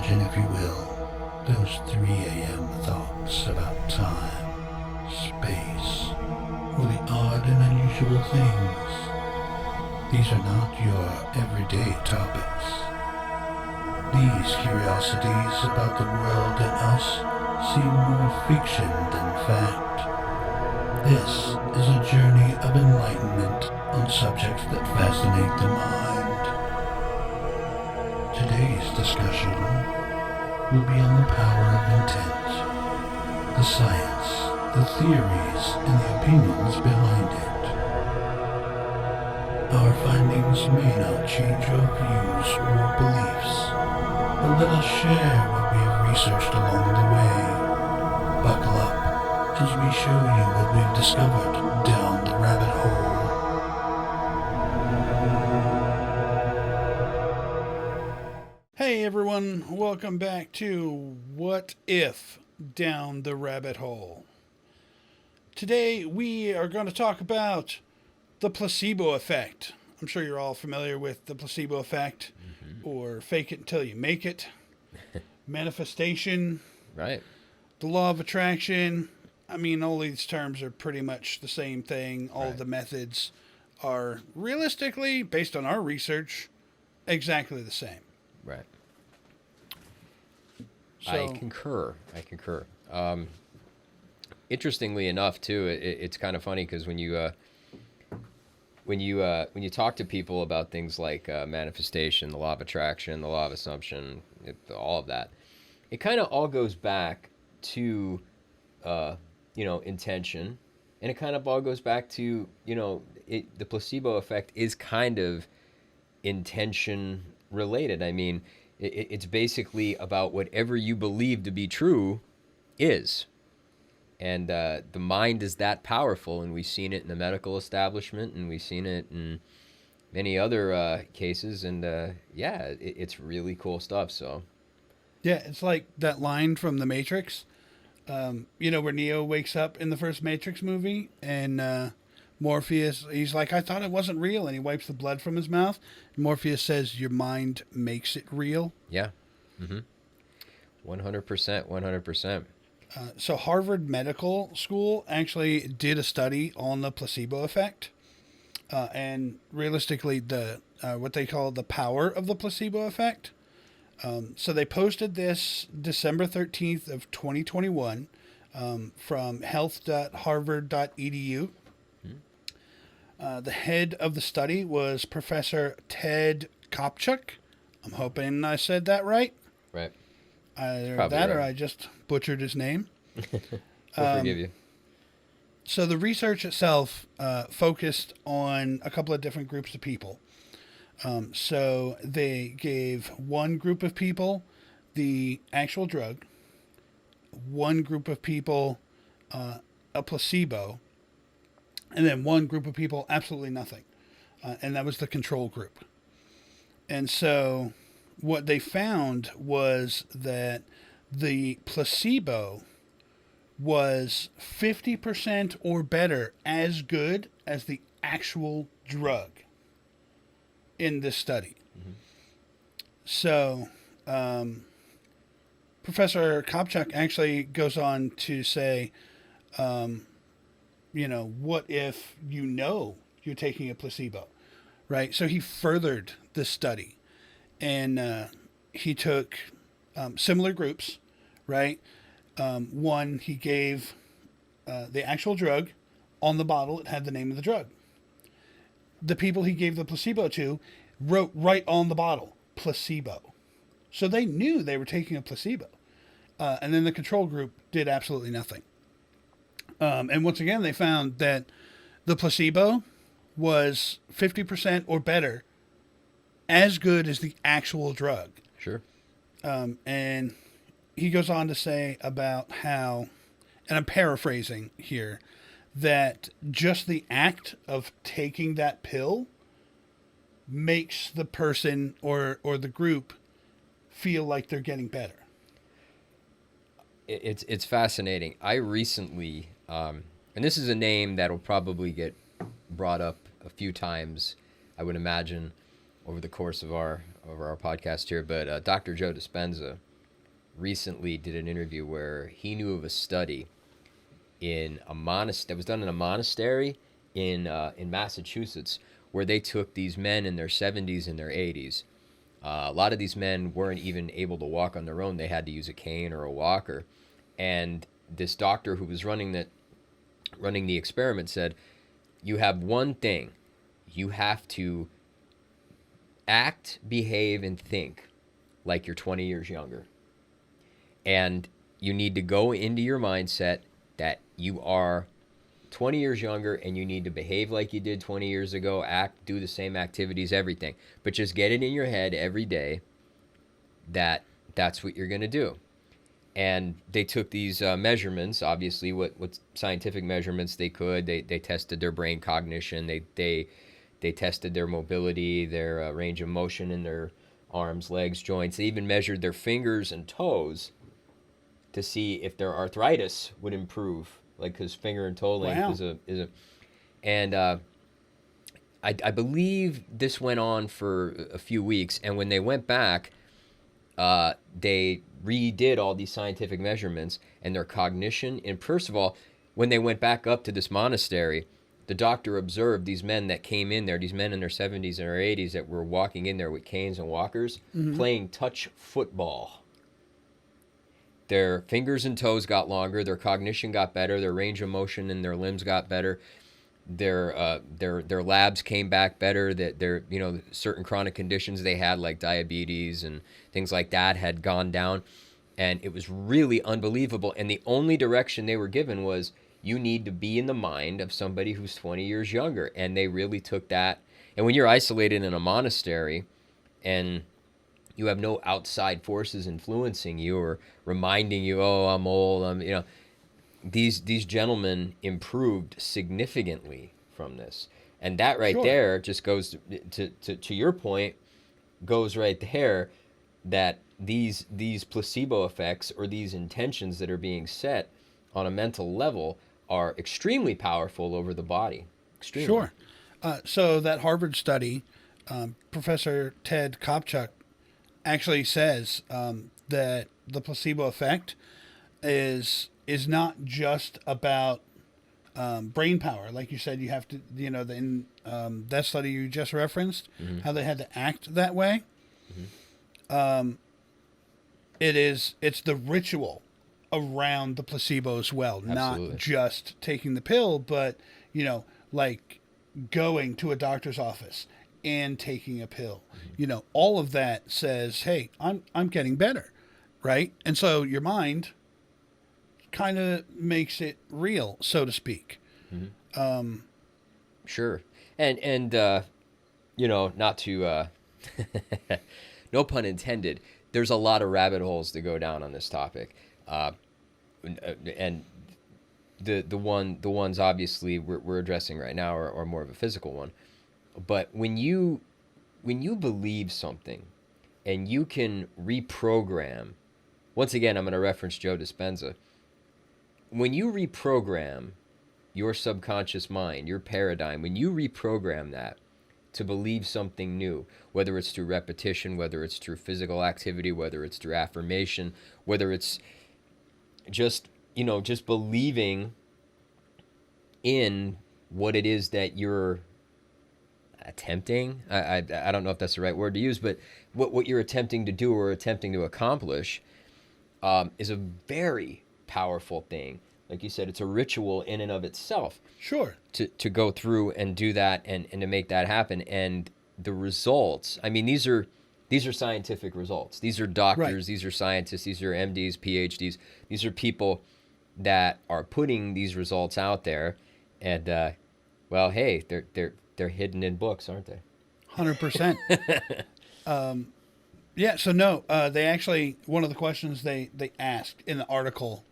Imagine, if you will, those 3 a.m. thoughts about time, space, or the odd and unusual things. These are not your everyday topics. These curiosities about the world and us seem more fiction than fact. This is a journey of enlightenment on subjects that fascinate the mind. Today's discussion will be on the power of intent, the science, the theories, and the opinions behind it. Our findings may not change your views or beliefs, but let us share what we have researched along the way. Buckle up as we show you what we've discovered down the rabbit hole. Hey everyone, welcome back to What If Down the Rabbit Hole. Today we are going to talk about the placebo effect. I'm sure you're all familiar with the placebo effect, or fake it until you make it, manifestation, Right. the law of attraction. I mean, all these terms are pretty much the same thing. All Right. the methods are realistically, based on our research, exactly the same. Right. So, I concur. Interestingly enough, too, it's kind of funny because when you talk to people about things like manifestation, the law of attraction, the law of assumption, all of that, it kind of all goes back to intention, and it kind of all goes back to the placebo effect is kind of intention related. I mean, it's basically about whatever you believe to be true is. And the mind is that powerful, and we've seen it in the medical establishment, and we've seen it in many other cases, and it's really cool stuff. So, yeah, it's like that line from The Matrix, where Neo wakes up in the first Matrix movie, and Morpheus, he's like, I thought it wasn't real, and he wipes the blood from his mouth. And Morpheus says, your mind makes it real. yeah, 100%. So Harvard Medical School actually did a study on the placebo effect, and realistically, the what they call the power of the placebo effect. So they posted this December 13th of 2021 from health.harvard.edu. The head of the study was Professor Ted Kopchak. I'm hoping I said that right. Right. Either Probably that right. or I just butchered his name. We'll forgive you. So the research itself focused on a couple of different groups of people. So they gave one group of people the actual drug, one group of people a placebo, and then one group of people absolutely nothing. And that was the control group. And so what they found was that the placebo was 50% or better as good as the actual drug in this study. So, Professor Kopchak actually goes on to say, what if you're taking a placebo, right? So he furthered the study, and he took similar groups, right? One, he gave the actual drug on the bottle. It had the name of the drug. The people he gave the placebo to wrote right on the bottle, placebo. So they knew they were taking a placebo. And then the control group did absolutely nothing. And once again, they found that the placebo was 50% or better, as good as the actual drug. Sure. And he goes on to say about how, and I'm paraphrasing here, that just the act of taking that pill makes the person or the group feel like they're getting better. It's fascinating. I recently, and this is a name that will probably get brought up a few times, I would imagine, over the course of our podcast here. But Dr. Joe Dispenza recently did an interview where he knew of a study in a monastery that was done in a monastery in Massachusetts, where they took these men in their 70s and their 80s. A lot of these men weren't even able to walk on their own; they had to use a cane or a walker. And this doctor who was running the experiment said, "You have one thing: you have to act, behave, and think like you're 20 years younger. And you need to go into your mindset that you are 20 years younger, and you need to behave like you did 20 years ago, act, do the same activities, everything. But just get it in your head every day that that's what you're going to do." And they took these measurements, obviously, what scientific measurements they could. They tested their brain cognition. They tested their mobility, their range of motion in their arms, legs, joints. They even measured their fingers and toes to see if their arthritis would improve, like, because finger and toe length is a, and I believe this went on for a few weeks, and when they went back, they redid all these scientific measurements, and their cognition. And first of all, when they went back up to this monastery, the doctor observed these men that came in there, these men in their 70s and their 80s that were walking in there with canes and walkers, playing touch football. Their fingers and toes got longer, their cognition got better, their range of motion in their limbs got better, their labs came back better, that their certain chronic conditions they had, like diabetes and things like that, had gone down. And it was really unbelievable. And the only direction they were given was, you need to be in the mind of somebody who's 20 years younger. And they really took that. And when you're isolated in a monastery and you have no outside forces influencing you or reminding you, oh, I'm old, these gentlemen improved significantly from this. And that right there just goes to your point, goes right there, that these placebo effects, or these intentions that are being set on a mental level, are extremely powerful over the body. Extremely. Sure. So that Harvard study, Professor Ted Kopchak actually says that the placebo effect is not just about brain power. Like you said, you have to, in that study you just referenced, how they had to act that way. It's the ritual around the placebo as well. Absolutely. Not just taking the pill, but, like going to a doctor's office and taking a pill. All of that says, hey, I'm getting better, right? And so your mind kind of makes it real, so to speak. Sure. And not to no pun intended, there's a lot of rabbit holes to go down on this topic. And the ones obviously we're addressing right now are more of a physical one. But when you believe something and you can reprogram, once again, I'm going to reference Joe Dispenza. When you reprogram your subconscious mind, your paradigm, when you reprogram that to believe something new, whether it's through repetition, whether it's through physical activity, whether it's through affirmation, whether it's just believing in what it is that you're attempting. I don't know if that's the right word to use, but what you're attempting to do or attempting to accomplish is a very powerful thing. Like you said, it's a ritual in and of itself. Sure. To go through and do that and to make that happen. And the results, I mean, these are scientific results. These are doctors, right. These are scientists, these are MDs, PhDs. These are people that are putting these results out there. And well, hey, they're hidden in books, aren't they? 100%. Yeah, so no, they actually, one of the questions they asked in the article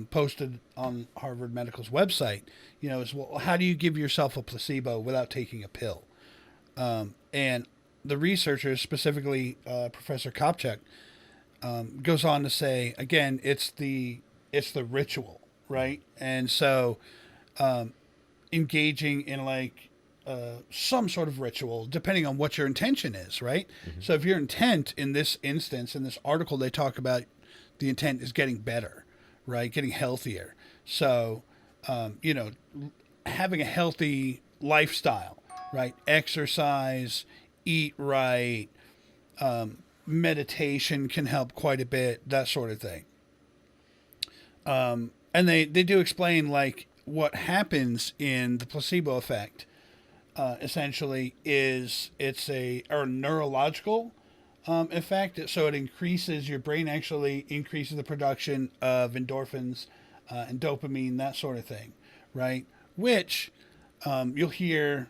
posted on Harvard Medical's website, is, well, how do you give yourself a placebo without taking a pill? And the researchers, specifically Professor Kopchak, goes on to say, again, it's the ritual, right? And so engaging in like some sort of ritual, depending on what your intention is, right? So if your intent in this instance, in this article, they talk about The intent is getting better, right? Getting healthier. So, you know, having a healthy lifestyle, right? Exercise, eat right, meditation can help quite a bit, that sort of thing. And they do explain like what happens in the placebo effect. Essentially, is it's a neurological effect. So it increases your brain, actually increases the production of endorphins and dopamine, that sort of thing, right? Which you'll hear,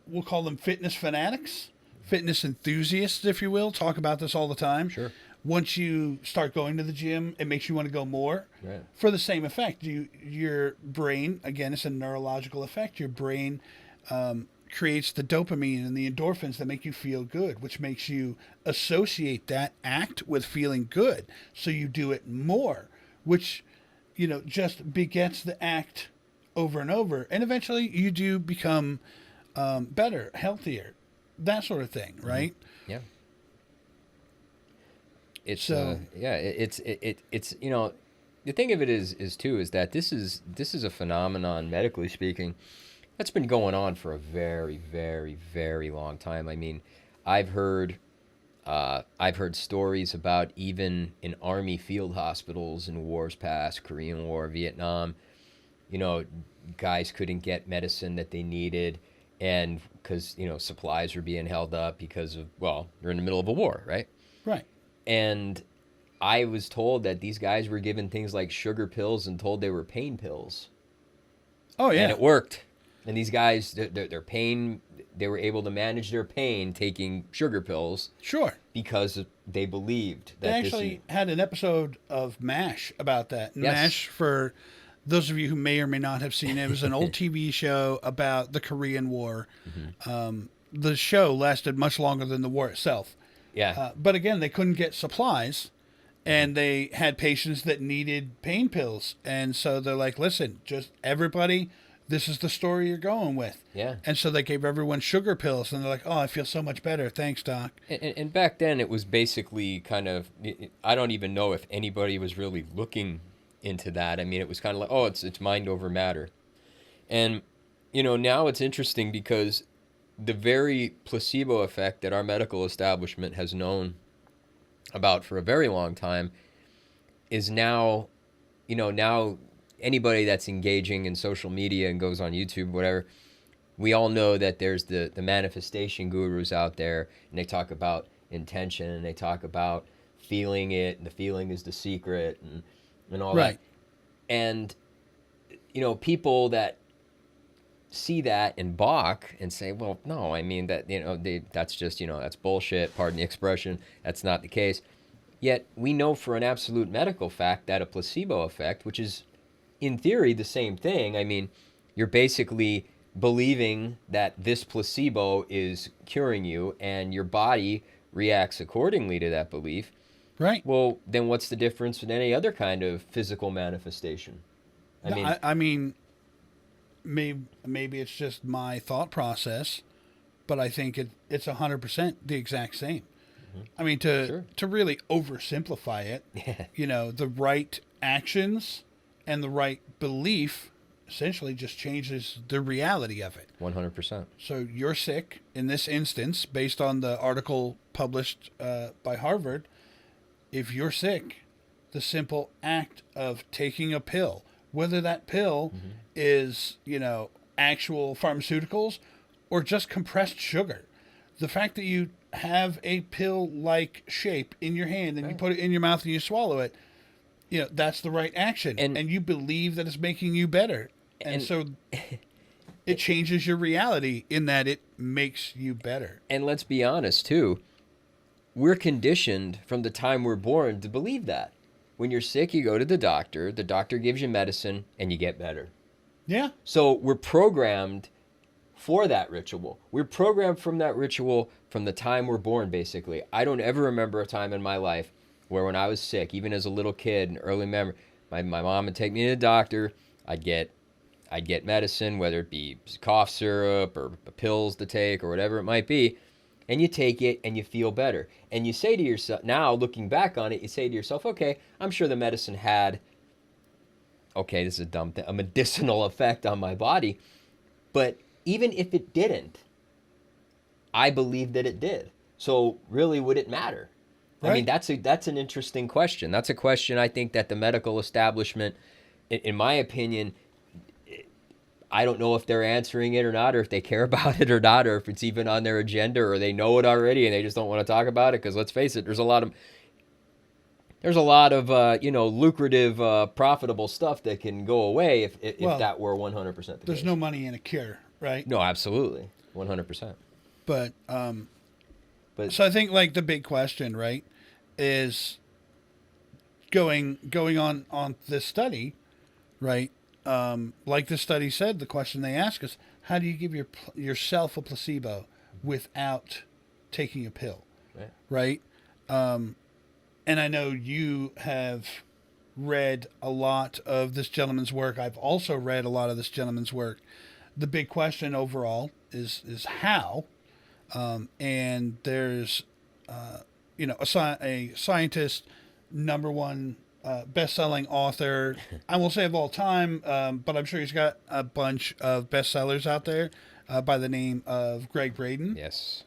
we'll call them fitness fanatics, fitness enthusiasts, if you will, talk about this all the time. Sure. Once you start going to the gym, it makes you want to go more. Right. For the same effect. Your brain, again, it's a neurological effect. Your brain creates the dopamine and the endorphins that make you feel good, which makes you associate that act with feeling good. So you do it more, which, you know, just begets the act over and over. And eventually you do become better, healthier, that sort of thing, right? Yeah. It's So- it's you know, the thing of it is too is that this is a phenomenon, medically speaking, that's been going on for a very, very, very long time. I mean, I've heard stories about, even in Army field hospitals in wars past, Korean War, Vietnam, you know, guys couldn't get medicine that they needed, and because, you know, supplies were being held up because of, well, you're in the middle of a war, right? Right. And I was told that these guys were given things like sugar pills and told they were pain pills. Oh, yeah. And it worked. And these guys, their pain, they were able to manage their pain taking sugar pills Sure. because they believed that They actually had an episode of MASH about that. Yes. MASH, for those of you who may or may not have seen it, it was an old TV show about the Korean War. The show lasted much longer than the war itself. Yeah. But again, they couldn't get supplies, and they had patients that needed pain pills. And so they're like, listen, just everybody, this is the story you're going with. Yeah. And so they gave everyone sugar pills, and they're like, oh, I feel so much better. Thanks, doc. And back then, it was basically kind of, I don't even know if anybody was really looking into that. I mean, it was kind of like, oh, it's mind over matter. And, you know, now it's interesting because the very placebo effect that our medical establishment has known about for a very long time is now, you know, now anybody that's engaging in social media and goes on YouTube, whatever, we all know that there's the manifestation gurus out there, and they talk about intention, and they talk about feeling it, and the feeling is the secret, and all Right. that. And, you know, people that see that and balk and say, well, no, I mean, that, you know, that's just, you know, that's bullshit, pardon the expression, that's not the case. Yet we know for an absolute medical fact that a placebo effect, which is in theory the same thing, I mean, you're basically believing that this placebo is curing you and your body reacts accordingly to that belief. Right. Well, then what's the difference with any other kind of physical manifestation? I mean, maybe it's just my thought process, but I think it's 100% the exact same. I mean, to really oversimplify it, Yeah. you know, the right actions and the right belief essentially just changes the reality of it. 100%. So you're sick in this instance, based on the article published by Harvard. If you're sick, the simple act of taking a pill, whether that pill is, you know, actual pharmaceuticals or just compressed sugar, the fact that you have a pill-like shape in your hand and you put it in your mouth and you swallow it, you know, that's the right action. And you believe that it's making you better. And so it changes your reality in that it makes you better. And let's be honest, too. We're conditioned from the time we're born to believe that. When you're sick, you go to the doctor gives you medicine, and you get better. Yeah. So we're programmed for that ritual. We're programmed from that ritual from the time we're born, basically. I don't ever remember a time in my life where when I was sick, even as a little kid, an early memory, my mom would take me to the doctor, I'd get medicine, whether it be cough syrup or pills to take or whatever it might be, and you take it and you feel better. And you say to yourself, now looking back on it, you say to yourself, okay, I'm sure the medicine had, okay, this is a dumb thing, a medicinal effect on my body. But even if it didn't, I believe that it did. So really, would it matter? Right. I mean, that's an interesting question. That's a question I think that the medical establishment, in my opinion, I don't know if they're answering it or not, or if they care about it or not, or if it's even on their agenda, or they know it already and they just don't want to talk about it. Because let's face it, there's a lot of lucrative, profitable stuff that can go away if that were 100% the case. There's no money in a cure, right? No, absolutely, 100%. But so I think like the big question, right, is going on this study, right? Like the study said, the question they ask is, how do you give yourself a placebo without taking a pill, right? And I know you have read a lot of this gentleman's work. I've also read a lot of this gentleman's work. The big question overall is how, and there's a scientist, number one best-selling author, I will say of all time, but I'm sure he's got a bunch of bestsellers out there by the name of Greg Braden. Yes.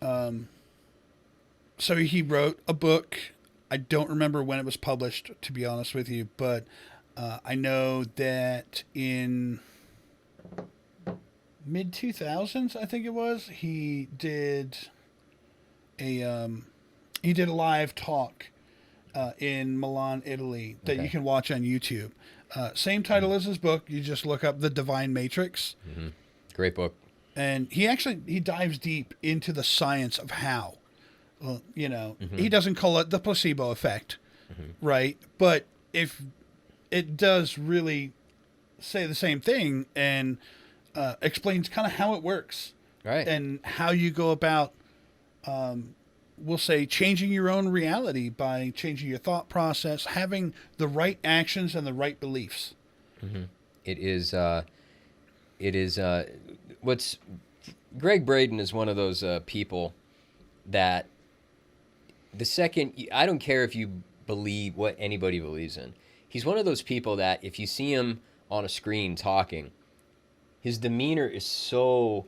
So he wrote a book. I don't remember when it was published, to be honest with you, but I know that in mid-2000s, I think it was, he did a live talk in Milan, Italy, that you can watch on YouTube. Same title as his book. You just look up The Divine Matrix. Mm-hmm. Great book. And he dives deep into the science of how. Well, he doesn't call it the placebo effect, right? But if it does really say the same thing and explains kind of how it works, right? And how you go about, we'll say, changing your own reality by changing your thought process, having the right actions and the right beliefs. Mm-hmm. It is. What's Greg Braden is one of those people that the second, I don't care if you believe what anybody believes in. He's one of those people that if you see him on a screen talking, his demeanor is so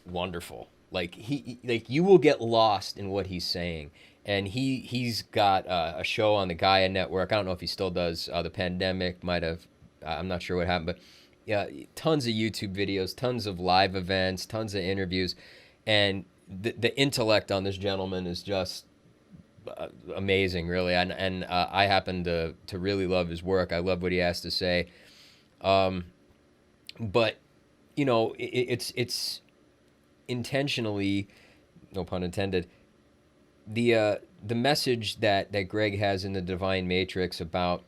wonderful. Like you will get lost in what he's saying. And he's got a show on the Gaia Network. I don't know if he still does. The pandemic might have. I'm not sure what happened, but yeah, tons of YouTube videos, tons of live events, tons of interviews, and the intellect on this gentleman is just amazing, really. And I happen to really love his work. I love what he has to say. But it's intentionally, no pun intended, the message that Greg has in the Divine Matrix about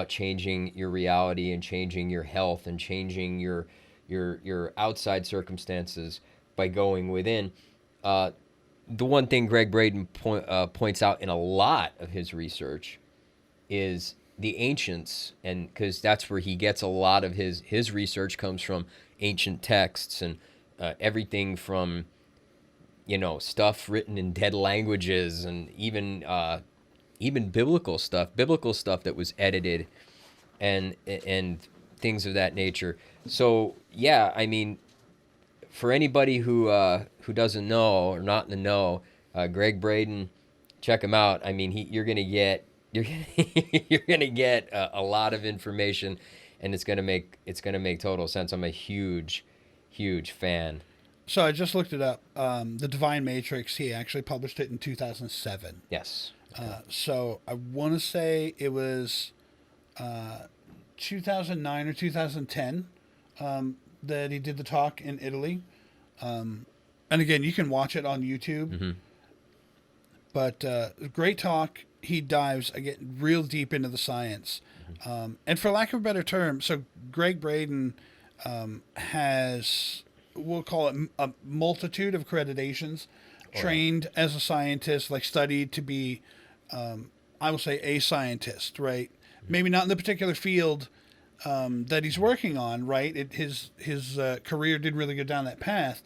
changing your reality and changing your health and changing your outside circumstances by going within. The one thing Greg Braden points out in a lot of his research is the ancients, and because that's where he gets a lot of his research comes from ancient texts and everything from stuff written in dead languages and even biblical stuff that was edited and things of that nature. So yeah, I mean, for anybody who doesn't know or not in the know, Greg Braden, check him out. I mean, you're gonna get a lot of information, and it's gonna make total sense. I'm a huge fan. So I just looked it up. The Divine Matrix, he actually published it in 2007. Yes. Okay. So I want to say it was 2009 or 2010 that he did the talk in Italy. And again, you can watch it on YouTube. Mm-hmm. But great talk. He dives again real deep into the science. Mm-hmm. And for lack of a better term, so Greg Braden has, we'll call it a multitude of accreditations, trained as a scientist, like studied to be, I will say, a scientist, right? Mm-hmm. Maybe not in the particular field that he's working on, right? His career did really go down that path,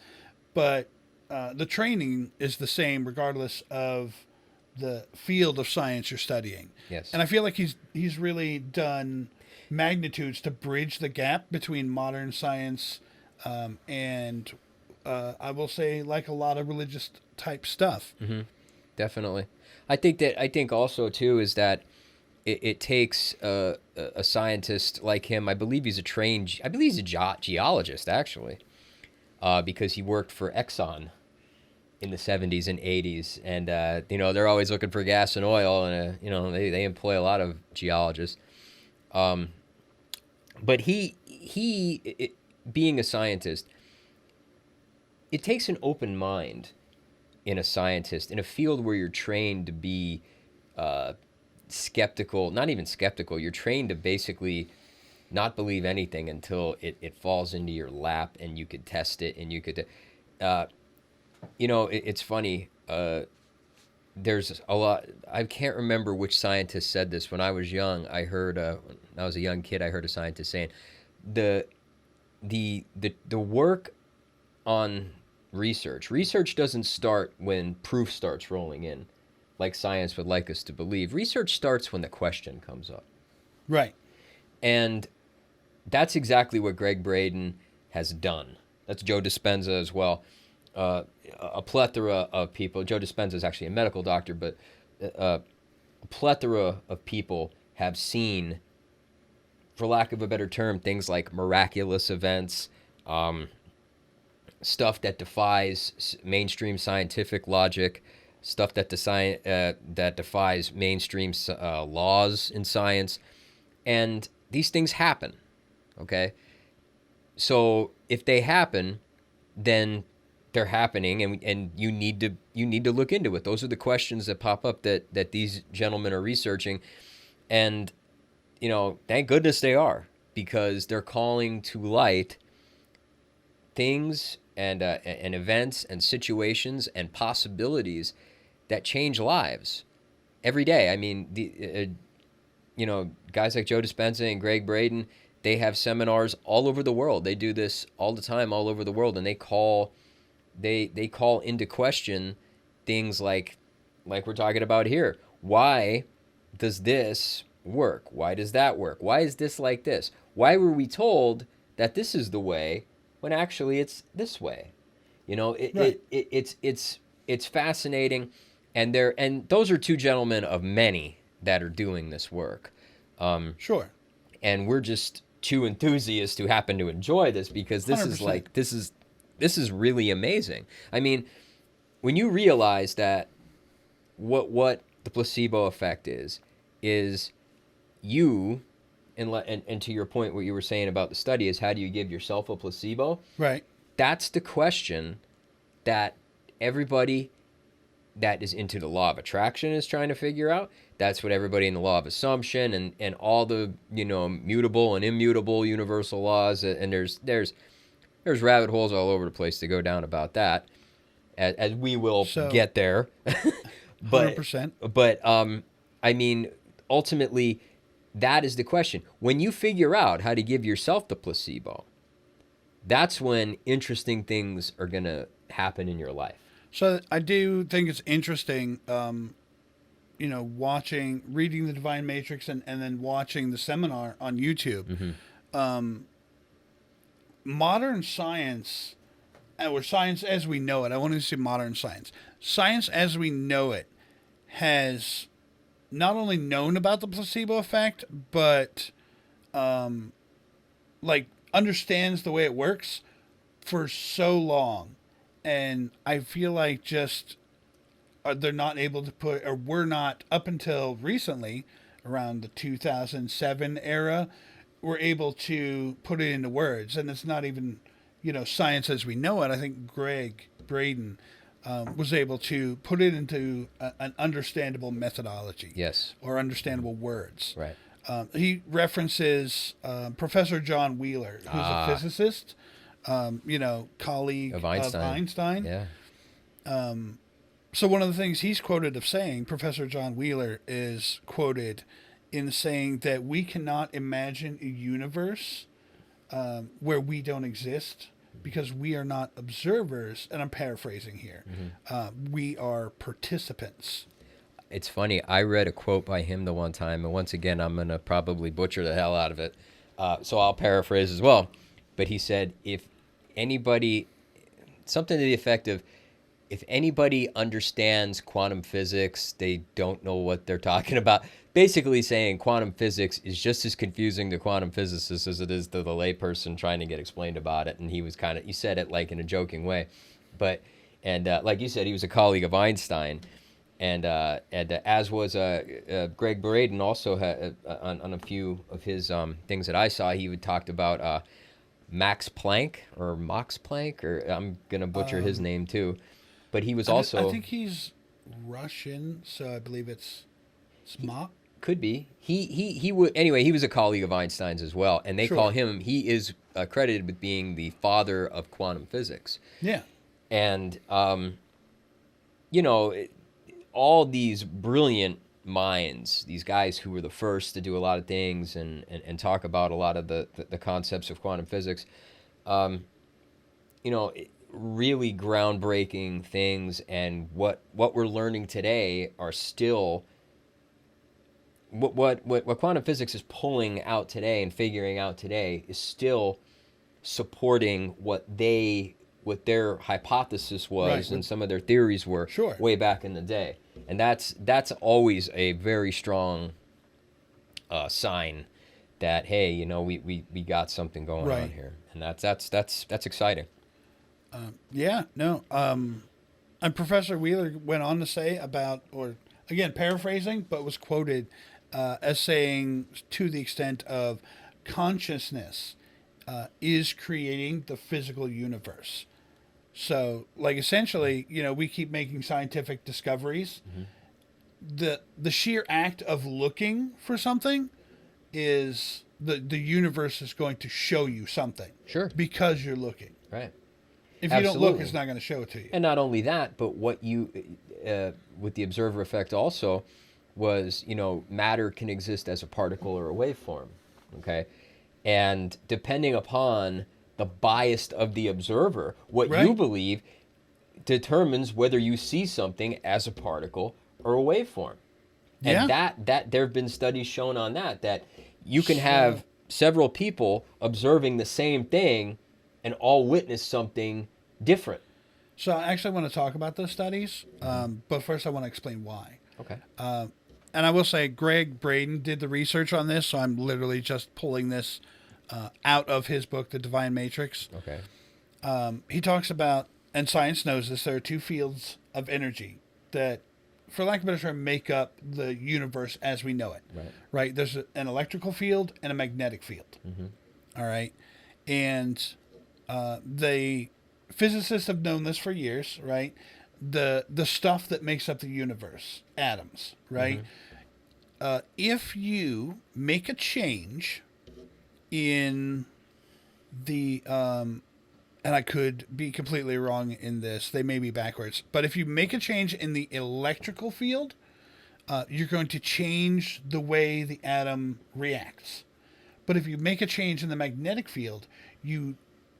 but the training is the same regardless of the field of science you're studying. Yes. And I feel like he's really done magnitudes to bridge the gap between modern science and I will say like a lot of religious type stuff. Definitely. I think also too is that it takes a scientist like him. I believe he's a geologist actually, because he worked for Exxon in the 70s and 80s, and they're always looking for gas and oil, and they employ a lot of geologists. But being a scientist, it takes an open mind in a scientist in a field where you're trained to be skeptical, not even skeptical. You're trained to basically not believe anything until it falls into your lap and you could test it and you could. It's funny. There's a lot. I can't remember which scientist said this. When I was young, I heard. When I was a young kid, I heard a scientist saying, the work on research. Research doesn't start when proof starts rolling in, like science would like us to believe. Research starts when the question comes up. Right. And that's exactly what Greg Braden has done. That's Joe Dispenza as well. A plethora of people. Joe Dispenza is actually a medical doctor, but a plethora of people have seen, for lack of a better term, things like miraculous events, stuff that defies mainstream scientific logic, stuff that defies mainstream laws in science, and these things happen. Okay, so if they happen, then they're happening, and you need to look into it. Those are the questions that pop up that these gentlemen are researching, and thank goodness they are, because they're calling to light things and events and situations and possibilities that change lives every day. I mean, guys like Joe Dispenza and Greg Braden, they have seminars all over the world. They do this all the time all over the world, and they call into question things like we're talking about here. Why does this work? Why does that work? Why is this like this? Why were we told that this is the way when actually it's this way? Right. It's fascinating, and those are two gentlemen of many that are doing this work. Sure. And we're just two enthusiasts who happen to enjoy this, because this 100%. is really amazing. I mean, when you realize that what the placebo effect is you, and to your point, what you were saying about the study is, how do you give yourself a placebo? Right. That's the question that everybody that is into the law of attraction is trying to figure out. That's what everybody in the law of assumption and all the mutable and immutable universal laws, and there's rabbit holes all over the place to go down about that, as we will get there. But 100%. but I mean, ultimately, that is the question. When you figure out how to give yourself the placebo, that's when interesting things are going to happen in your life. So I do think it's interesting, reading the Divine Matrix and then watching the seminar on YouTube. Modern science, or science as we know it, I want to say modern science. Science as we know it has not only known about the placebo effect, but understands the way it works for so long. And I feel like just they're not able to put, or we're not, up until recently, around the 2007 era, we're able to put it into words. And it's not even, science as we know it. I think Greg Braden was able to put it into an understandable methodology. Yes. Or understandable words. Right. He references Professor John Wheeler, who's a physicist, colleague of Einstein. Yeah. So one of the things he's quoted of saying, Professor John Wheeler is quoted in saying that we cannot imagine a universe where we don't exist, because we are not observers, and I'm paraphrasing here. We are participants. It's funny. I read a quote by him the one time, and once again, I'm going to probably butcher the hell out of it. So I'll paraphrase as well. But he said, if anybody, something to the effect of, if anybody understands quantum physics, they don't know what they're talking about. Basically saying quantum physics is just as confusing to quantum physicists as it is to the layperson trying to get explained about it. And he was he said it like in a joking way. But, and like you said, he was a colleague of Einstein. And as was Greg Braden also on a few of his things that I saw, he would talked about Max Planck or Max Planck, or I'm going to butcher his name too. But he was also... I think he's Russian, so I believe it's Smok. Could be. He would... Anyway, he was a colleague of Einstein's as well. And they call him... He is credited with being the father of quantum physics. Yeah. And, you know... all these brilliant minds, these guys who were the first to do a lot of things and talk about a lot of the concepts of quantum physics, you know, really groundbreaking things. And what we're learning today are still what quantum physics is pulling out today and figuring out today is still supporting what their hypothesis was, and some of their theories were way back in the day. And that's always a very strong sign that, hey, you know, we got something going on here. And that's exciting. And Professor Wheeler went on to say about, or again, paraphrasing, but was quoted as saying to the extent of consciousness is creating the physical universe. So, like, essentially, you know, we keep making scientific discoveries. The sheer act of looking for something is the universe is going to show you something. Sure. Because you're looking. Right. If you don't look, it's not going to show it to you. And not only that, but what you, with the observer effect also, was, you know, matter can exist as a particle or a waveform. Okay. And depending upon the bias of the observer, what you believe determines whether you see something as a particle or a waveform. And that there have been studies shown on that you can have several people observing the same thing and all witness something different. So I actually want to talk about those studies, but first I want to explain why. Okay. And I will say Greg Braden did the research on this, so I'm literally just pulling this out of his book, The Divine Matrix. Okay. He talks about, and science knows this, there are two fields of energy that, for lack of a better term, make up the universe as we know it. Right? There's an electrical field and a magnetic field. All right? And the physicists have known this for years, right? The stuff that makes up the universe, atoms, right? If you make a change in the and I could be completely wrong in this, they may be backwards, but if you make a change in the electrical field, you're going to change the way the atom reacts. But if you make a change in the magnetic field, you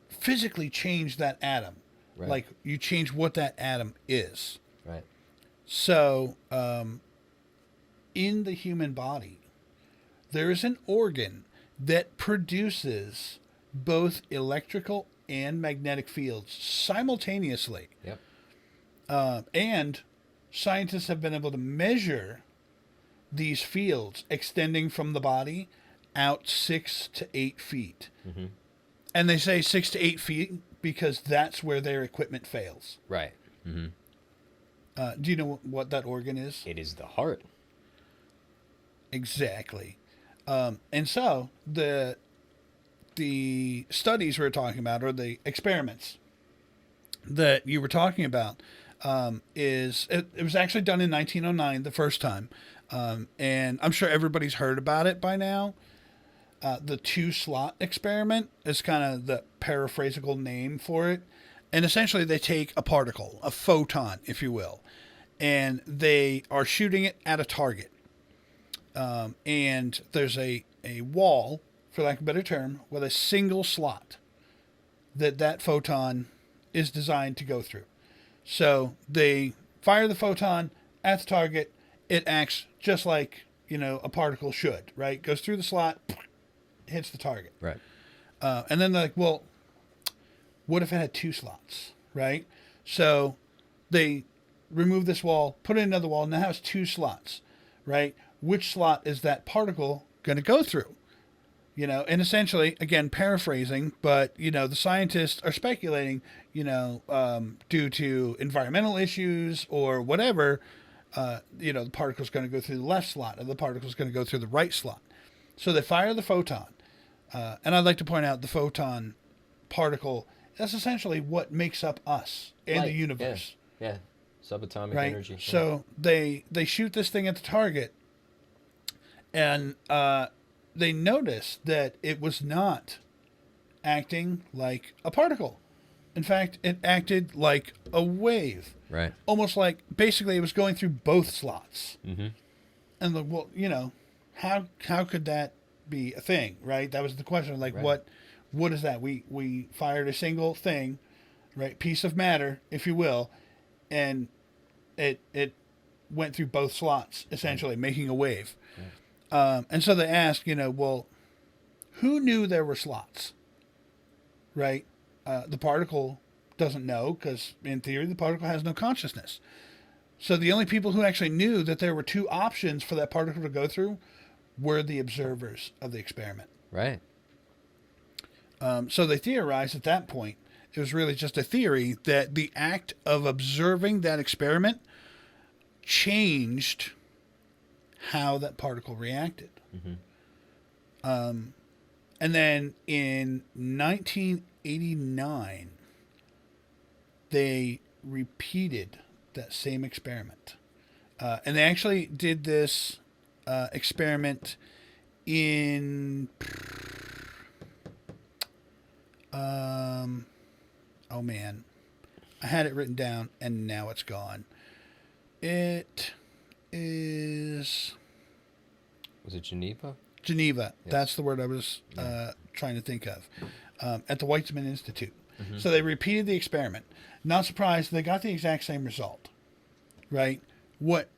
physically change that atom. Like you change what that atom is. So in the human body, there is an organ that produces both electrical and magnetic fields simultaneously. And scientists have been able to measure these fields extending from the body out 6 to 8 feet. And they say 6 to 8 feet because that's where their equipment fails. Do you know what that organ is? It is the heart. Exactly. And so the studies we're talking about, or the experiments that you were talking about, it was actually done in 1909 the first time. And I'm sure everybody's heard about it by now. The 2-slot experiment is kind of the paraphrasical name for it. And essentially they take a particle, a photon, if you will, and they are shooting it at a target. And there's a wall, for lack of a better term, with a single slot. that photon is designed to go through. So they fire the photon at the target. It acts just like, a particle should, right? Goes through the slot, hits the target. Right. And then they're like, well, what if it had 2 slots, right? So they remove this wall, put in another wall, now it has 2 slots, right? Which slot is that particle going to go through? And essentially, again, paraphrasing, but, the scientists are speculating, due to environmental issues or whatever, the particle's going to go through the left slot or the particle's going to go through the right slot. So they fire the photon. And I'd like to point out the photon particle, that's essentially what makes up us and the universe. Yeah. Subatomic right? energy. So they shoot this thing at the target, and they noticed that it was not acting like a particle. In fact, it acted like a wave. Right. Almost like, basically, it was going through both slots. Mm-hmm. And how could that be a thing, right? That was the question. Like, right. What is that? We fired a single thing, right? Piece of matter, if you will, and it went through both slots, essentially, making a wave. Right. And so they asked, well, who knew there were slots, right? The particle doesn't know because, in theory, the particle has no consciousness. So the only people who actually knew that there were 2 options for that particle to go through were the observers of the experiment. Right. So they theorized at that point, it was really just a theory, that the act of observing that experiment changed how that particle reacted. Mm-hmm. And then in 1989, they repeated that same experiment. And they actually did this experiment in... oh man, I had it written down and now it's gone. It is... Was it Geneva? Geneva. Yes. That's the word I was trying to think of. At the Weizmann Institute. Mm-hmm. So they repeated the experiment. Not surprised, they got the exact same result, right? What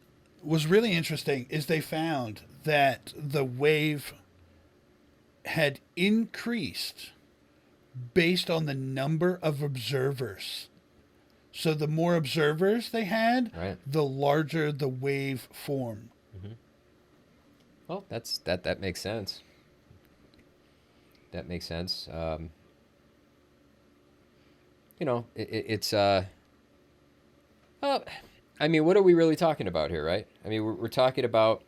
was really interesting is they found that the wave had increased based on the number of observers. So the more observers they had, right, the larger the wave formed. Mm-hmm. Well, that makes sense. That makes sense. It's I mean, what are we really talking about here, right? I mean, we're talking about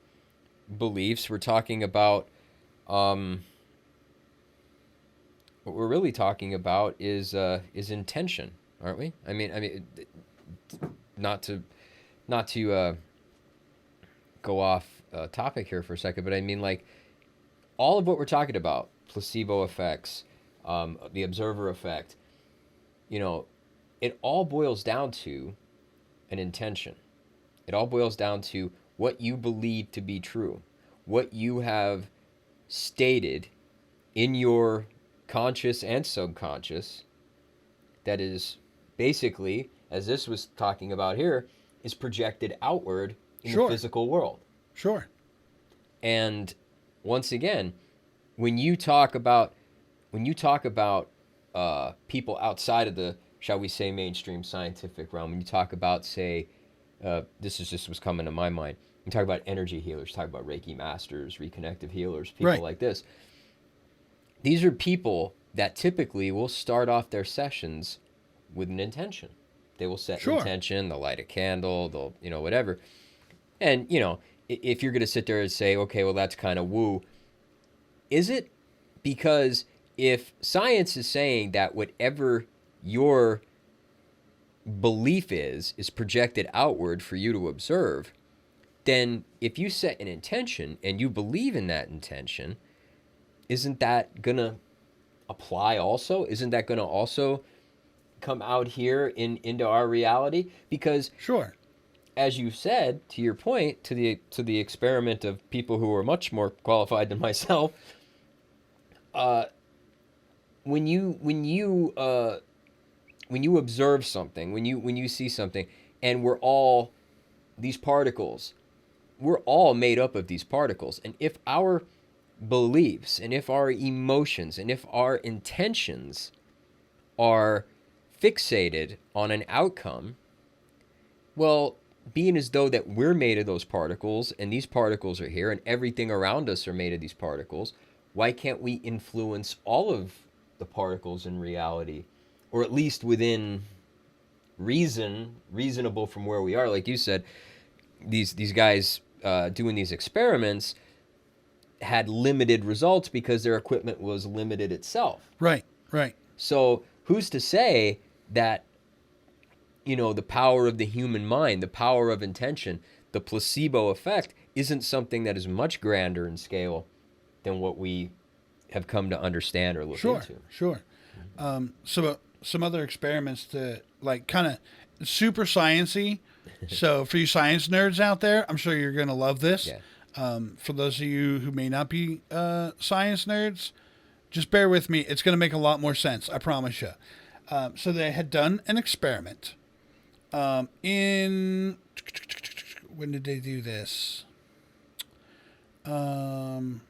beliefs. We're talking about what we're really talking about is intention, aren't we? I mean, not to go off topic here for a second, but I mean, like, all of what we're talking about, placebo effects, the observer effect, it all boils down to an intention. It all boils down to what you believe to be true, what you have stated in your conscious and subconscious, that is basically, as this was talking about here, is projected outward in the physical world. Sure. And once again, when you talk about people outside of the, shall we say, mainstream scientific realm, when you talk about, say, this is just what's coming to my mind. You talk about energy healers, talk about Reiki masters, reconnective healers, people like this. These are people that typically will start off their sessions with an intention. They will set an intention, they'll light a candle, they'll, whatever. And, if you're going to sit there and say, okay, well, that's kind of woo, is it? Because if science is saying that whatever your belief is projected outward for you to observe, then if you set an intention and you believe in that intention, isn't that going to apply also? Isn't that going to also come out here into our reality? Because as you said, to your point, to the experiment of people who are much more qualified than myself, when you observe something, when you see something, and we're all these particles, we're all made up of these particles, and if our beliefs and if our emotions and if our intentions are fixated on an outcome, well, being as though that we're made of those particles and these particles are here and everything around us are made of these particles, why can't we influence all of the particles in reality, or at least within reasonable from where we are? Like you said, these guys doing these experiments had limited results because their equipment was limited itself. Right, right. So who's to say that, you know, the power of the human mind, the power of intention, the placebo effect isn't something that is much grander in scale than what we have come to understand or look into? Sure. So some other experiments to like kind of super sciencey. So for you science nerds out there, I'm sure you're going to love this. Yeah. For those of you who may not be science nerds, just bear with me. It's going to make a lot more sense. I promise you. So they had done an experiment. When did they do this? No,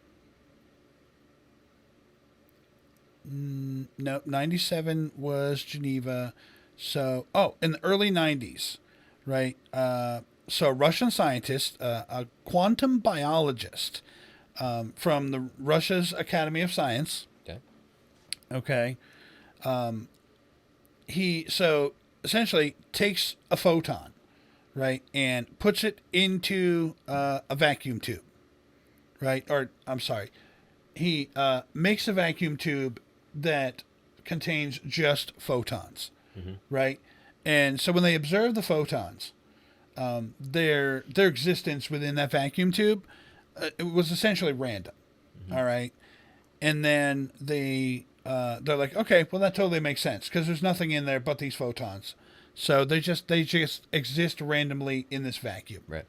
97 was Geneva. So, in the early 90s, right? So a Russian scientist, a quantum biologist from the Russia's Academy of Science. Okay. He so essentially takes a photon, right, and puts it into a vacuum tube, right? Or I'm sorry, he makes a vacuum tube that contains just photons, right? And so when they observe the photons, their existence within that vacuum tube, it was essentially random, all right? And then they're like, okay, well that totally makes sense because there's nothing in there but these photons, so they just exist randomly in this vacuum, Right.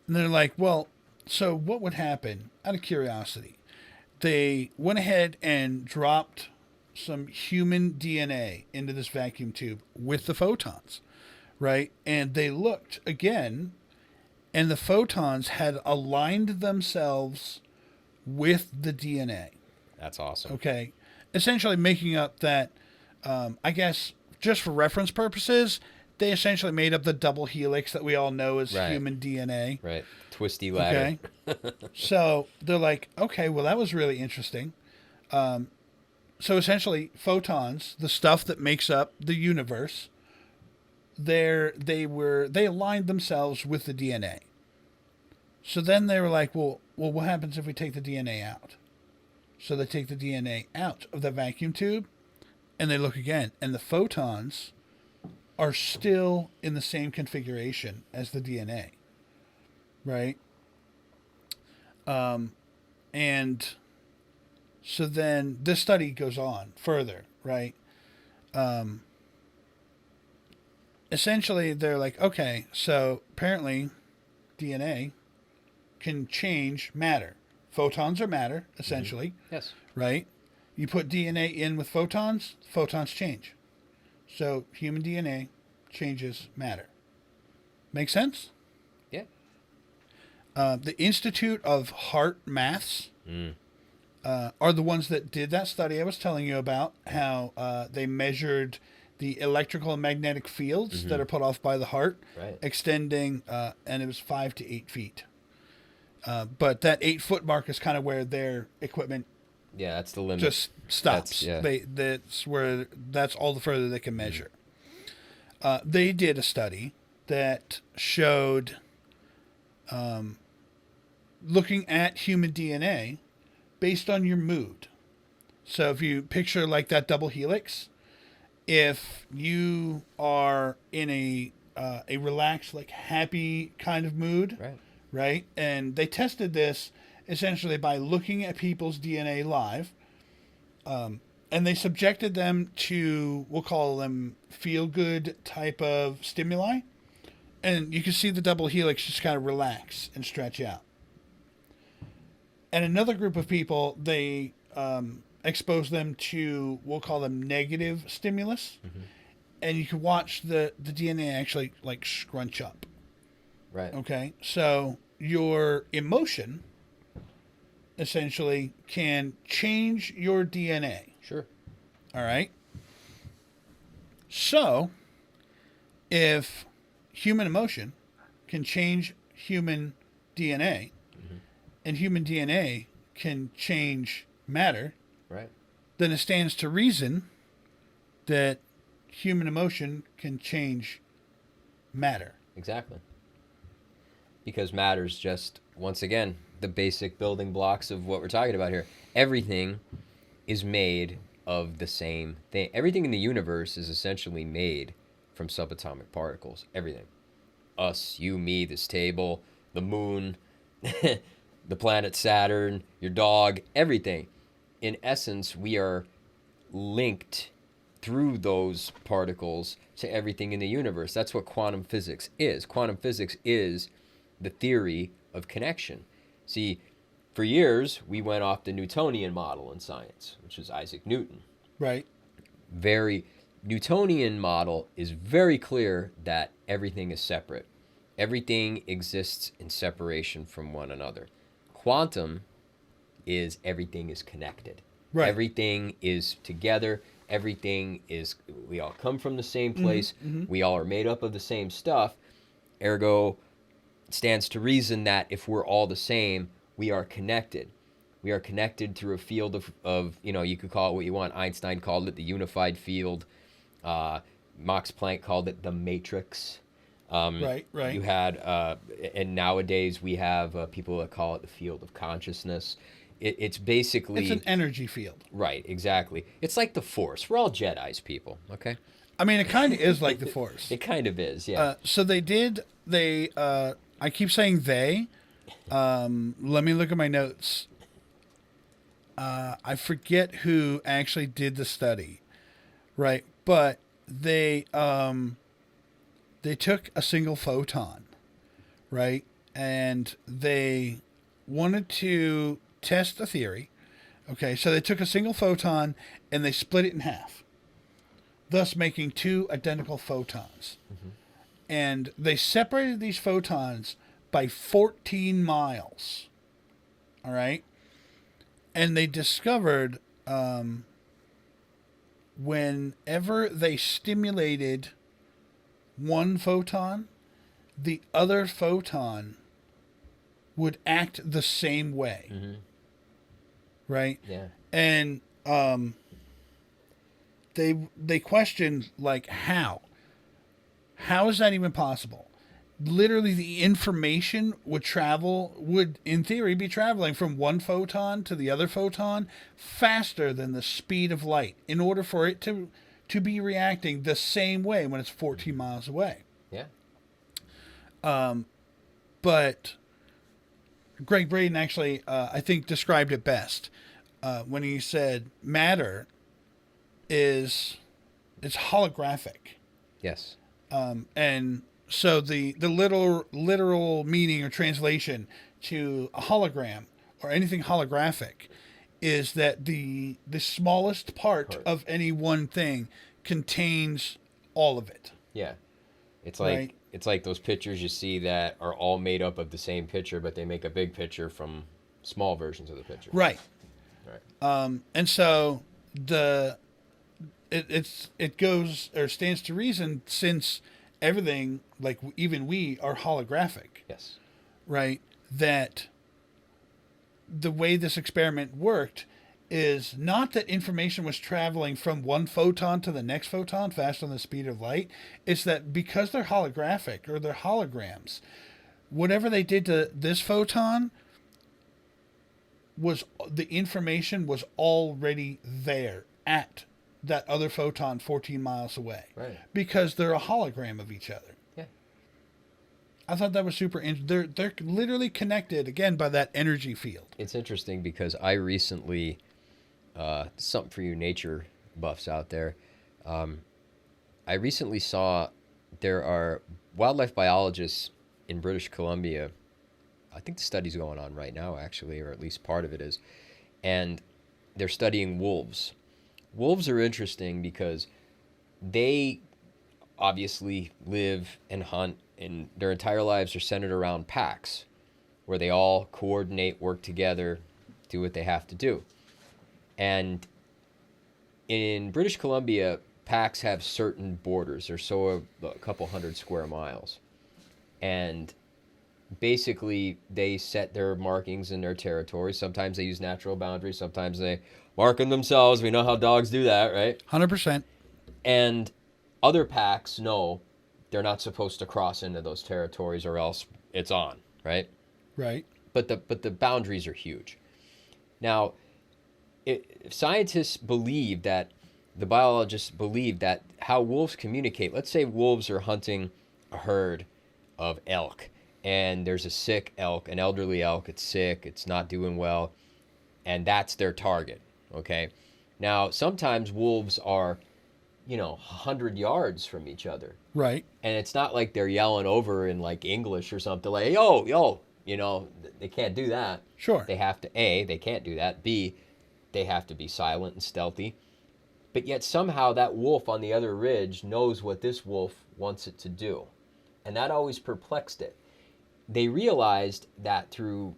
And they're like, well, so what would happen? Out of curiosity, they went ahead and dropped some human DNA into this vacuum tube with the photons, right? And they looked again, and the photons had aligned themselves with the DNA. That's awesome. Okay. Essentially making up that, I guess, just for reference purposes, they essentially made up the double helix that we all know as human DNA. Right. Twisty ladder. Okay. So they're like, okay, well, that was really interesting. So essentially, photons, the stuff that makes up the universe, they aligned themselves with the DNA. So then they were like, well, what happens if we take the DNA out? So they take the DNA out of the vacuum tube, and they look again, and the photons are still in the same configuration as the DNA, right? And so then this study goes on further, right? Essentially, they're like, okay, so apparently DNA can change matter. Photons are matter, essentially. Yes. Right? You put DNA in with photons change. So human DNA changes matter. Make sense? Yeah. The Institute of Heart Maths are the ones that did that study I was telling you about, how they measured the electrical and magnetic fields that are put off by the heart, extending, and it was 5 to 8 feet. But that 8 foot mark is kind of where their equipment that's the limit. just stops. That's That's all the further they can measure. They did a study that showed, looking at human DNA based on your mood. So if you picture like that double helix, if you are in a relaxed, like happy kind of mood, right? And they tested this essentially by looking at people's DNA live, and they subjected them to, we'll call them feel-good type of stimuli, and you can see the double helix just kind of relax and stretch out. And another group of people, they expose them to, we'll call them negative stimulus, and you can watch the DNA actually like scrunch up. Right. Okay, so your emotion essentially can change your DNA. Sure. All right. So, if human emotion can change human DNA, and human DNA can change matter, Right. then it stands to reason that human emotion can change matter. Exactly. Because matter's just, once again, the basic building blocks of what we're talking about here. Everything is made of the same thing. Everything in the universe is essentially made from subatomic particles. Everything. Us, you, me, this table, the moon, the planet Saturn, your dog, everything. In essence, we are linked through those particles to everything in the universe. That's what quantum physics is. Quantum physics is the theory of connection. See, for years, we went off the Newtonian model in science, which is Isaac Newton. Right. Newtonian model is very clear that everything is separate. Everything exists in separation from one another. Quantum is everything is connected. Right. Everything is together. Everything is, we all come from the same place. We all are made up of the same stuff. Ergo, it stands to reason that if we're all the same, we are connected. We are connected through a field of, you could call it what you want. Einstein called it the unified field. Max Planck called it the matrix. Right. You had, and nowadays we have people that call it the field of consciousness. It's basically... It's an energy field. Right, exactly. It's like the Force. We're all Jedis, people, okay? I mean, it kind of is like the Force. It kind of is, yeah. So I keep saying they. Let me look at my notes. I forget who actually did the study, right? But they took a single photon, right? And they wanted to test a theory. Okay, so they took a single photon and they split it in half, thus making two identical photons. And they separated these photons by 14 miles. All right? And they discovered whenever they stimulated one photon, the other photon would act the same way. Right? Yeah. And they questioned, like, how? How is that even possible? Literally, the information would, in theory, be traveling from one photon to the other photon faster than the speed of light in order for it to be reacting the same way when it's 14 miles away. Yeah. But Greg Braden actually, I think, described it best when he said matter is holographic. Yes. And so the literal meaning or translation to a hologram or anything holographic is that the smallest part of any one thing contains all of it. Yeah. It's like Right. it's like those pictures you see that are all made up of the same picture, but they make a big picture from small versions of the picture. Right. Right. And so it goes or stands to reason, since everything, like even we, are holographic. Yes. Right? That the way this experiment worked is not that information was traveling from one photon to the next photon faster than the speed of light. It's that because they're holographic or they're holograms, whatever they did to this photon was the information was already there at that other photon 14 miles away. Right. Because they're a hologram of each other. Yeah. I thought that was super interesting. They're literally connected, again, by that energy field. It's interesting because I recently, something for you nature buffs out there, I recently saw there are wildlife biologists in British Columbia. I think the study's going on right now, actually, or at least part of it is. And they're studying wolves. Wolves are interesting because they obviously live and hunt, and their entire lives are centered around packs where they all coordinate, work together, do what they have to do. And in British Columbia, packs have certain borders. They're so a couple hundred square miles. And basically, they set their markings in their territory. Sometimes they use natural boundaries. Sometimes they mark them themselves. We know how dogs do that, right? 100%. And other packs know they're not supposed to cross into those territories or else it's on, right? Right. But the boundaries are huge. Now, if scientists believe that, the biologists believe that how wolves communicate, let's say wolves are hunting a herd of elk, and there's a sick elk, an elderly elk, it's sick, it's not doing well, and that's their target, okay? Now, sometimes wolves are, 100 yards from each other. Right. And it's not like they're yelling over in like English or something like, yo, yo, they can't do that. Sure. They have to, A, they can't do that. B, they have to be silent and stealthy. But yet somehow that wolf on the other ridge knows what this wolf wants it to do. And that always perplexed it. They realized that through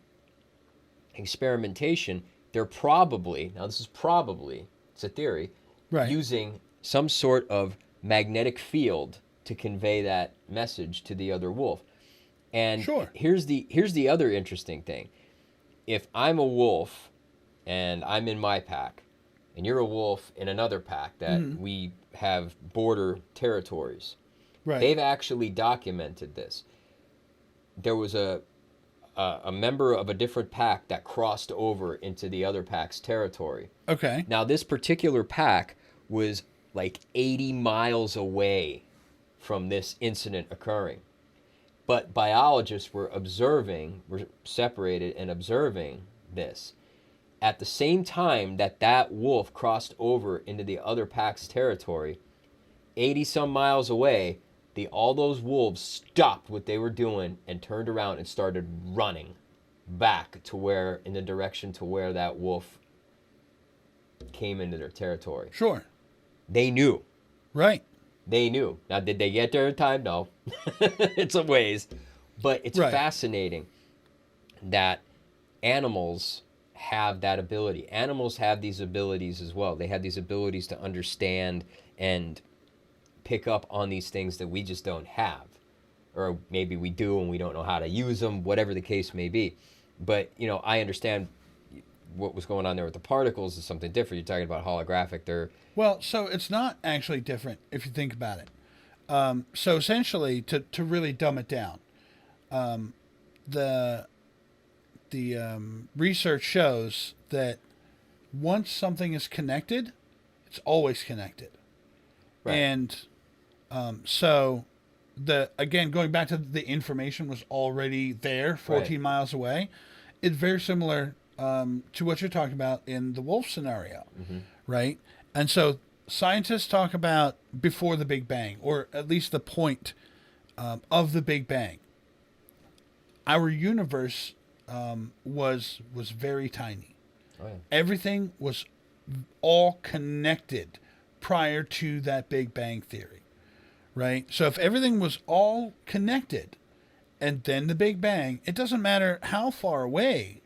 experimentation, they're probably, now this is probably, it's a theory, Right. using some sort of magnetic field to convey that message to the other wolf. And Sure. here's the other interesting thing. If I'm a wolf and I'm in my pack, and you're a wolf in another pack that we have border territories, Right. they've actually documented this. There was a member of a different pack that crossed over into the other pack's territory. Okay. Now, this particular pack was like 80 miles away from this incident occurring. But biologists were separated and observing this. At the same time that wolf crossed over into the other pack's territory, 80 some miles away, all those wolves stopped what they were doing and turned around and started running back in the direction to where that wolf came into their territory. Sure. They knew. Right. They knew. Now, did they get there in time? No. It's a ways. But it's Right. fascinating that animals have that ability. Animals have these abilities as well. They have these abilities to understand and pick up on these things that we just don't have. Or maybe we do and we don't know how to use them, whatever the case may be. But, I understand what was going on there with the particles is something different. You're talking about holographic. Well, so it's not actually different if you think about it. So essentially, to really dumb it down, the research shows that once something is connected, it's always connected. Right. And so again, going back to the information was already there 14 Right. miles away. It's very similar to what you're talking about in the wolf scenario, right? And so scientists talk about before the Big Bang, or at least the point of the Big Bang. Our universe was very tiny. Oh, yeah. Everything was all connected prior to that Big Bang theory, right? So if everything was all connected and then the Big Bang, it doesn't matter how far away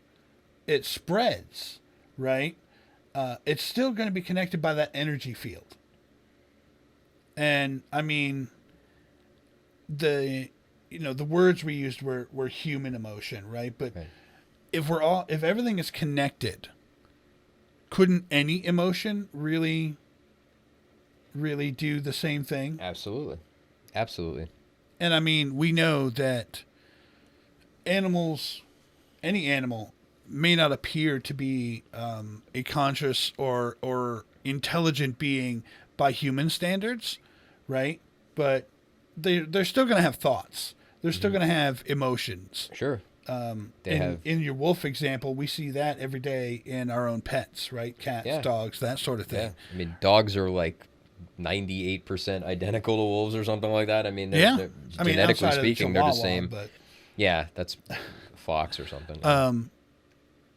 it spreads, right? It's still going to be connected by that energy field. And I mean, the words we used were human emotion, right? But Right. if everything is connected, couldn't any emotion really do the same thing? Absolutely. And I mean, we know that any animal may not appear to be a conscious or intelligent being by human standards, right? But they're still going to have thoughts. They're still going to have emotions. Sure. In your wolf example, we see that every day in our own pets, right? Cats, Yeah. dogs, that sort of thing. Yeah. I mean, dogs are like 98% identical to wolves or something like that. I mean, Yeah. they're I mean, genetically outside of the speaking, they're the Chihuahua, same. but Yeah, that's a fox or something.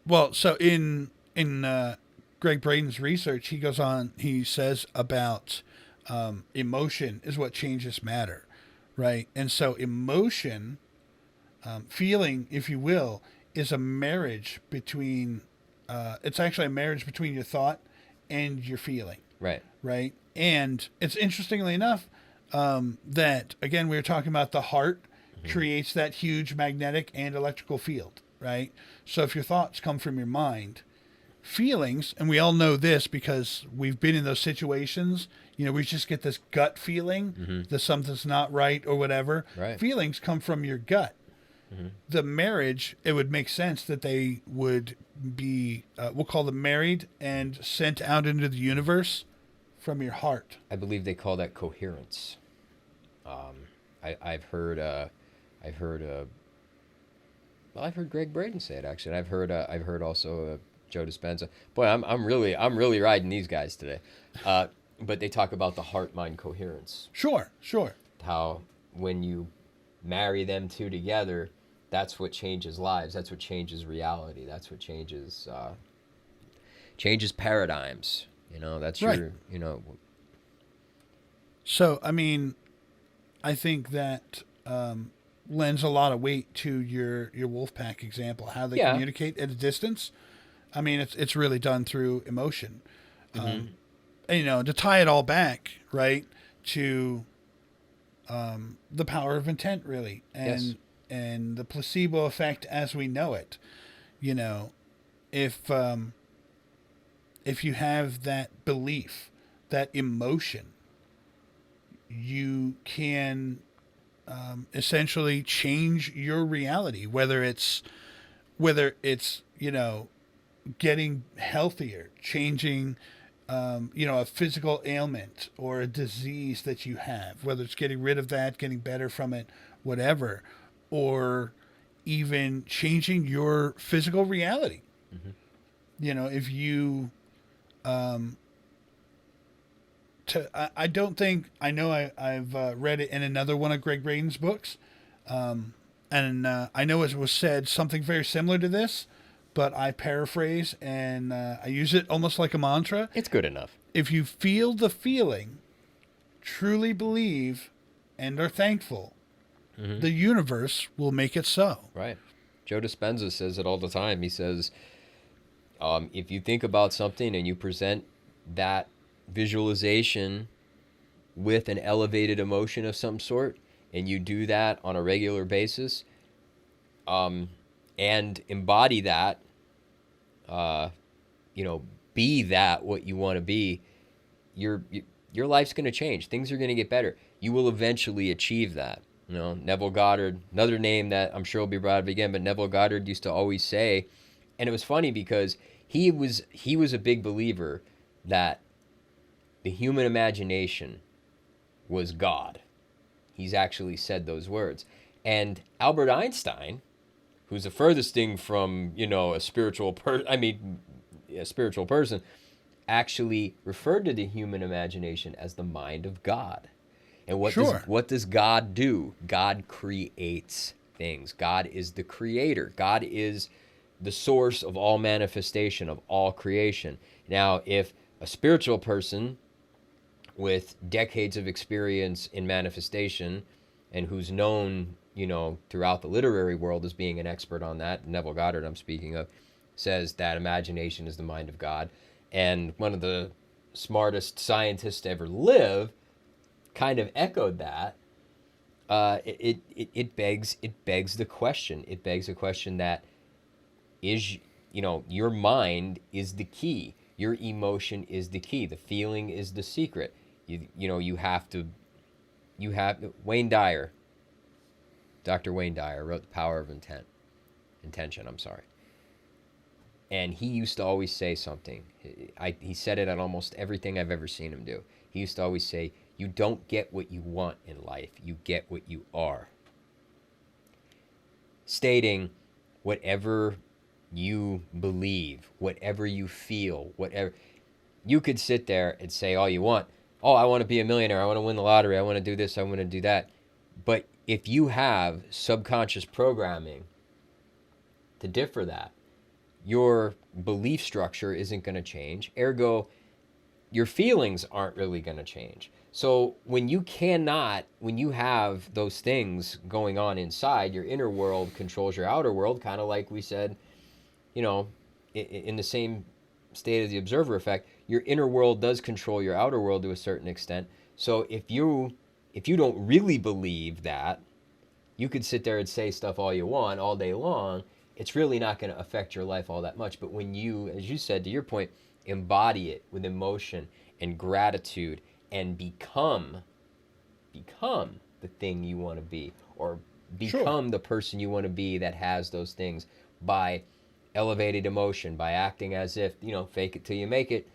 well, so in Greg Braden's research, he goes on, he says about emotion is what changes matter, right? And so emotion, feeling, if you will, is a marriage between, it's actually a marriage between your thought and your feeling, Right. right? And it's interestingly enough that, again, we were talking about the heart creates that huge magnetic and electrical field, right? So if your thoughts come from your mind, feelings, and we all know this because we've been in those situations, we just get this gut feeling that something's not right or whatever. Right. Feelings come from your gut. The marriage, it would make sense that they would be, we'll call them married and sent out into the universe from your heart. I believe they call that coherence. I've heard Greg Braden say it actually. And I've heard also Joe Dispenza. Boy, I'm really riding these guys today. But they talk about the heart-mind coherence. Sure. How when you marry them two together, that's what changes lives. That's what changes reality. That's what changes paradigms. That's right. So, I mean, I think that lends a lot of weight to your Wolfpack example, how they communicate at a distance. I mean, it's really done through emotion. And, to tie it all back, right, to the power of intent, really, and the placebo effect as we know it. If you have that belief, that emotion, you can essentially change your reality, whether it's getting healthier, changing a physical ailment or a disease that you have, whether it's getting rid of that, getting better from it, whatever, or even changing your physical reality. If you I don't think, I know I've read it in another one of Greg Braden's books, and I know it was said something very similar to this, but I paraphrase and I use it almost like a mantra. It's good enough. If you feel the feeling, truly believe, and are thankful, the universe will make it so. Right. Joe Dispenza says it all the time. He says, if you think about something and you present that visualization with an elevated emotion of some sort, and you do that on a regular basis, and embody that, be that what you want to be, your life's going to change. Things are going to get better. You will eventually achieve that. Neville Goddard, another name that I'm sure will be brought up again, but Neville Goddard used to always say, and it was funny because he was a big believer that the human imagination was God. He's actually said those words. And Albert Einstein, who's the furthest thing from, a spiritual person, actually referred to the human imagination as the mind of God. And what does God do? God creates things. God is the creator. God is the source of all manifestation, of all creation. Now, if a spiritual person with decades of experience in manifestation and who's known, throughout the literary world as being an expert on that, Neville Goddard I'm speaking of, says that imagination is the mind of God. And one of the smartest scientists to ever live kind of echoed that. It begs the question. It begs the question that is, your mind is the key. Your emotion is the key. The feeling is the secret. You have Wayne Dyer, Dr. Wayne Dyer wrote The Power of Intention, and he used to always say something. He said it on almost everything I've ever seen him do. He used to always say, you don't get what you want in life, you get what you are. Stating whatever you believe, whatever you feel, whatever. You could sit there and say all you want. Oh, I want to be a millionaire. I want to win the lottery. I want to do this. I want to do that. But if you have subconscious programming to differ that, your belief structure isn't going to change. Ergo, your feelings aren't really going to change. So when you have those things going on inside, your inner world controls your outer world, kind of like we said, in the same state of the observer effect, your inner world does control your outer world to a certain extent. So if you don't really believe that, you could sit there and say stuff all you want all day long. It's really not going to affect your life all that much. But when you, as you said, to your point, embody it with emotion and gratitude and become the thing you want to be, or become the person you want to be that has those things by elevated emotion, by acting as if, fake it till you make it,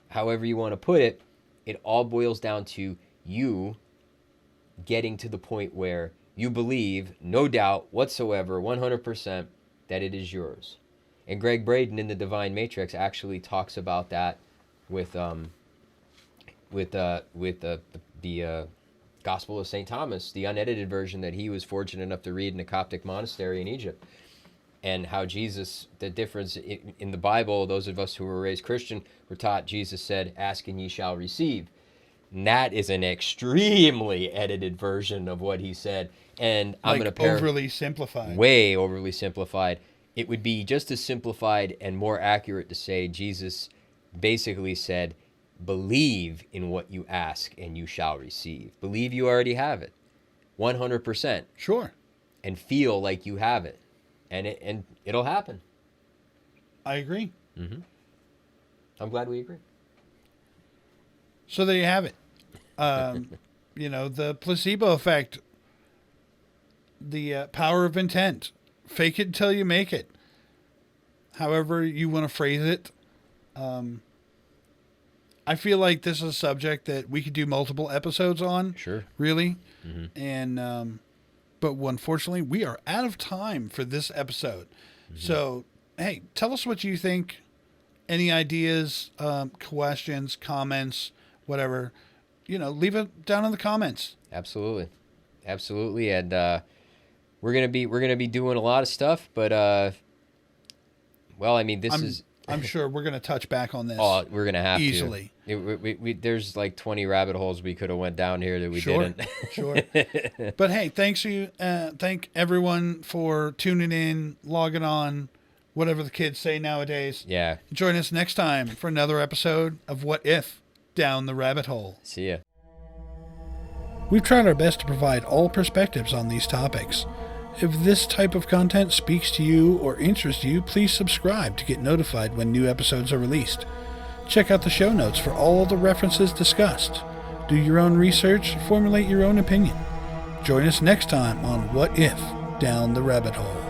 however you want to put it, it all boils down to you getting to the point where you believe, no doubt whatsoever, 100%, that it is yours. And Greg Braden in the Divine Matrix actually talks about that with the Gospel of St. Thomas, the unedited version that he was fortunate enough to read in a Coptic monastery in Egypt. And how Jesus, the difference in the Bible, those of us who were raised Christian were taught Jesus said, "Ask and ye shall receive." And that is an extremely edited version of what he said. And I'm going to overly simplified. Way overly simplified. It would be just as simplified and more accurate to say Jesus basically said, believe in what you ask and you shall receive. Believe you already have it. 100%. Sure. And feel like you have it. And it'll happen. I agree. Mm-hmm. I'm glad we agree. So there you have it. The placebo effect, the power of intent. Fake it until you make it. However you want to phrase it. I feel like this is a subject that we could do multiple episodes on. Sure. Really. Mm-hmm. And but unfortunately, we are out of time for this episode. Mm-hmm. So, hey, tell us what you think. Any ideas, questions, comments, whatever. Leave it down in the comments. Absolutely. And we're gonna be doing a lot of stuff, but I'm sure we're gonna touch back on this. Oh, we're gonna have easily. There's like 20 rabbit holes we could have went down here that we didn't. Sure. But hey, thank everyone for tuning in, logging on, whatever the kids say nowadays. Yeah. Join us next time for another episode of What If Down the Rabbit Hole. See ya. We've tried our best to provide all perspectives on these topics. If this type of content speaks to you or interests you, please subscribe to get notified when new episodes are released. Check out the show notes for all the references discussed. Do your own research, formulate your own opinion. Join us next time on What If Down the Rabbit Hole.